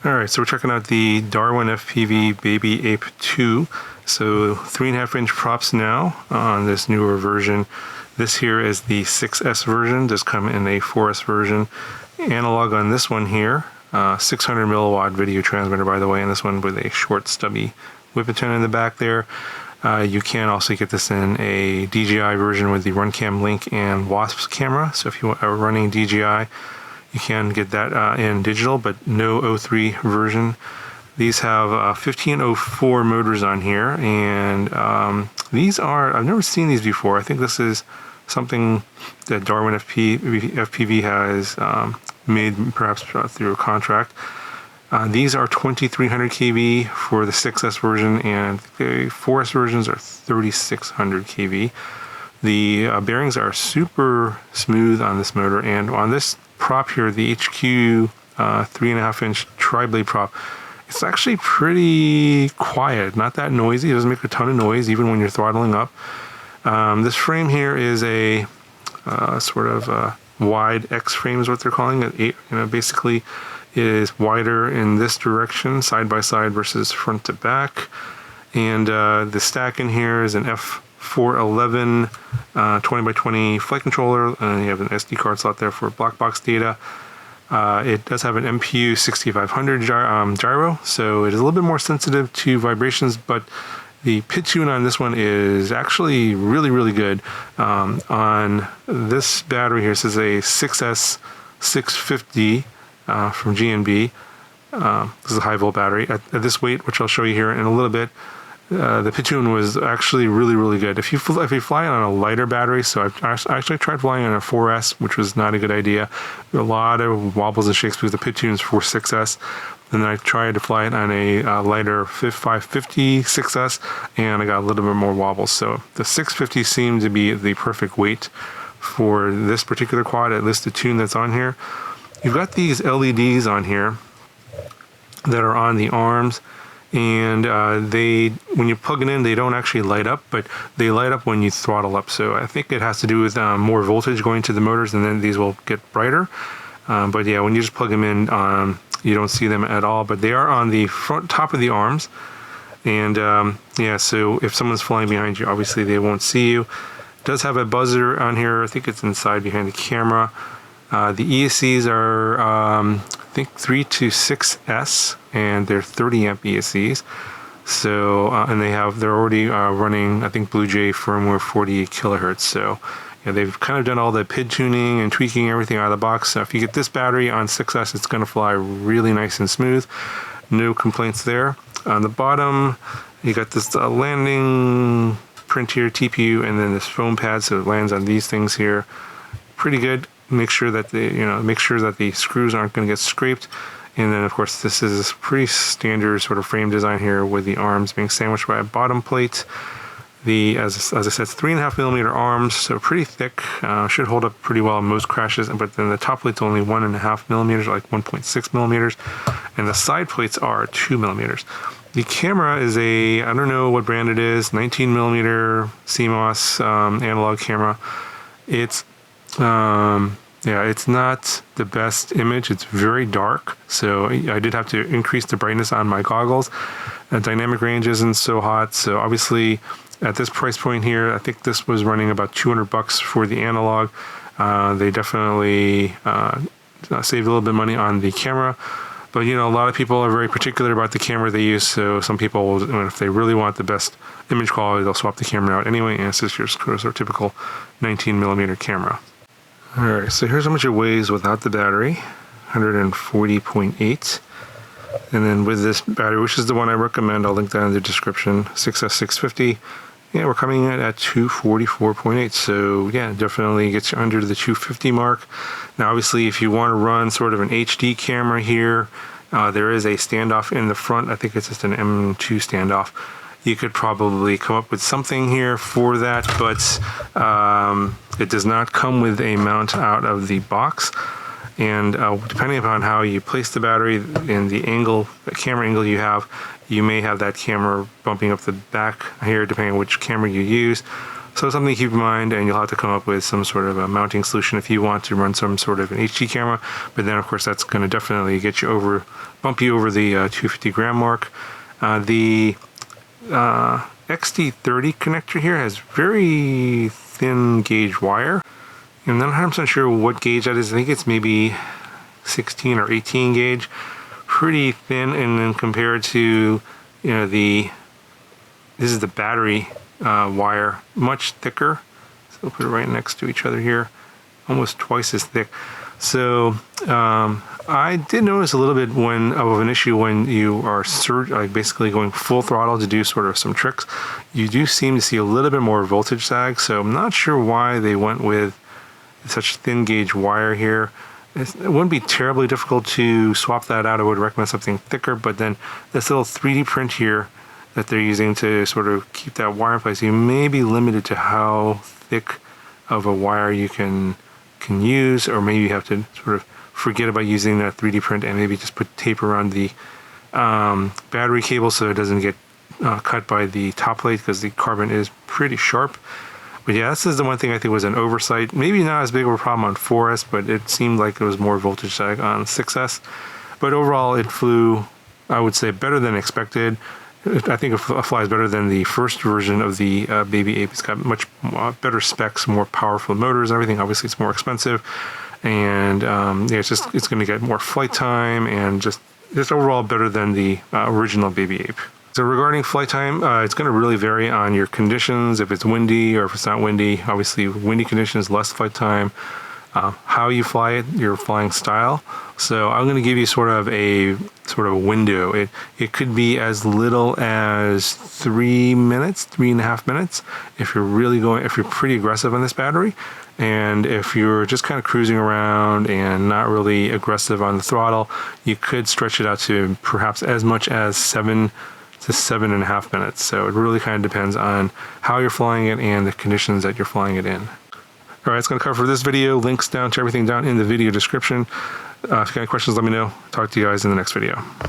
Alright, so we're checking out the DarwinFPV BabeApe II. So 3.5-inch props now on this newer version. This here is the 6S version. Does come in a 4S version. Analog on this one here. 600 milliwatt video transmitter, by the way, and this one with a short stubby whip antenna in the back there. You can also get this in a DJI version with the RunCam Link and WASP camera. So if you are running DJI, you can get that in digital, but no 03 version. These have 1504 motors on here, and these are, I've never seen these before. I think this is something that DarwinFPV has made, perhaps through a contract. These are 2300 kV for the 6S version, and the 4S versions are 3600 kV. The bearings are super smooth on this motor, and on this prop here, the HQ 3.5-inch tri-blade prop, it's actually pretty quiet, not that noisy. It doesn't make a ton of noise even when you're throttling up. This frame here is a sort of a wide X frame is what they're calling it. Basically it is wider in this direction, side by side versus front to back. And the stack in here is an F411 20x20 flight controller, and you have an SD card slot there for black box data. It does have an MPU 6500 gyro, so it is a little bit more sensitive to vibrations, but the pitch tune on this one is actually really good. On this battery here, this is a 6S 650 from GNB. This is a high volt battery. At this weight, which I'll show you here in a little bit, the pitch tune was actually really good. If you fly on a lighter battery, so I actually tried flying on a 4S, which was not a good idea. A lot of wobbles and shakes because the pitch tune is for 6S. And then I tried to fly it on a lighter 550 6S, and I got a little bit more wobbles. So the 650 seemed to be the perfect weight for this particular quad, at least the tune that's on here. You've got these LEDs on here that are on the arms, and when you plug it in, they don't actually light up, but they light up when you throttle up. So I think it has to do with more voltage going to the motors, and then these will get brighter. But yeah, when you just plug them in, you don't see them at all, but they are on the front top of the arms. And yeah, so if someone's flying behind you, obviously they won't see you. It does have a buzzer on here. I think it's inside behind the camera. The ESCs are, I think 3 to 6S, and they're 30 amp ESCs. So, and they're already running, I think, Blue Jay firmware 48 kilohertz. So, yeah, they've kind of done all the PID tuning and tweaking everything out of the box. So if you get this battery on 6S, it's going to fly really nice and smooth. No complaints there. On the bottom, you got this landing print here, TPU, and then this foam pad, so it lands on these things here. Pretty good. Make sure that the screws aren't going to get scraped. And then, of course, this is pretty standard sort of frame design here, with the arms being sandwiched by a bottom plate. As I said, it's 3.5mm arms, so pretty thick. Should hold up pretty well in most crashes. But then the top plate's only 1.5mm, like 1.6mm, and the side plates are 2mm. The camera is I don't know what brand it is, 19mm CMOS analog camera. It's yeah, it's not the best image. It's very dark, so I did have to increase the brightness on my goggles. Dynamic range isn't so hot, so obviously at this price point here, I think this was running about $200 for the analog. They definitely saved a little bit of money on the camera, but a lot of people are very particular about the camera they use. So some people, if they really want the best image quality, they'll swap the camera out anyway. And it's just your typical 19mm camera. All right, so here's how much it weighs without the battery, 140.8. And then with this battery, which is the one I recommend, I'll link that in the description, 6S650, yeah, we're coming in at 244.8. So yeah, definitely gets you under the 250 mark. Now, obviously, if you want to run sort of an HD camera here, there is a standoff in the front. I think it's just an M2 standoff. You could probably come up with something here for that, but it does not come with a mount out of the box. And depending upon how you place the battery and the camera angle you have, you may have that camera bumping up the back here, depending on which camera you use. So something to keep in mind, and you'll have to come up with some sort of a mounting solution if you want to run some sort of an HD camera. But then, of course, that's going to definitely bump you over the 250 gram mark. The XT30 connector here has very thin gauge wire. I'm not 100% sure what gauge that is. I think it's maybe 16 or 18 gauge. Pretty thin, and then compared to, this is the battery wire, much thicker. So we'll put it right next to each other here, almost twice as thick. So I did notice a little bit of an issue when you are basically going full throttle to do sort of some tricks. You do seem to see a little bit more voltage sag, so I'm not sure why they went with such thin gauge wire here. It wouldn't be terribly difficult to swap that out. I would recommend something thicker, but then this little 3D print here that they're using to sort of keep that wire in place, you may be limited to how thick of a wire you can use, or maybe you have to sort of forget about using that 3D print and maybe just put tape around the battery cable so it doesn't get cut by the top plate, because the carbon is pretty sharp. But yeah, this is the one thing I think was an oversight. Maybe not as big of a problem on 4S, but it seemed like it was more voltage sag on 6S. But overall, it flew, I would say, better than expected. I think it flies better than the first version of the BabeApe. It's got much better specs, more powerful motors, everything. Obviously, it's more expensive. And yeah, it's going to get more flight time, and just overall better than the original BabeApe. So regarding flight time, it's going to really vary on your conditions. If it's windy or if it's not windy, obviously windy conditions, less flight time. How you fly it, your flying style. So I'm going to give you sort of a window. It could be as little as 3 minutes, 3.5 minutes, if you're pretty aggressive on this battery. And if you're just kind of cruising around and not really aggressive on the throttle, you could stretch it out to perhaps as much as 7 to 7.5 minutes. So it really kind of depends on how you're flying it and the conditions that you're flying it in. All right, it's going to cover for this video. Links down to everything down in the video description. If you got any questions, let me know. Talk to you guys in the next video.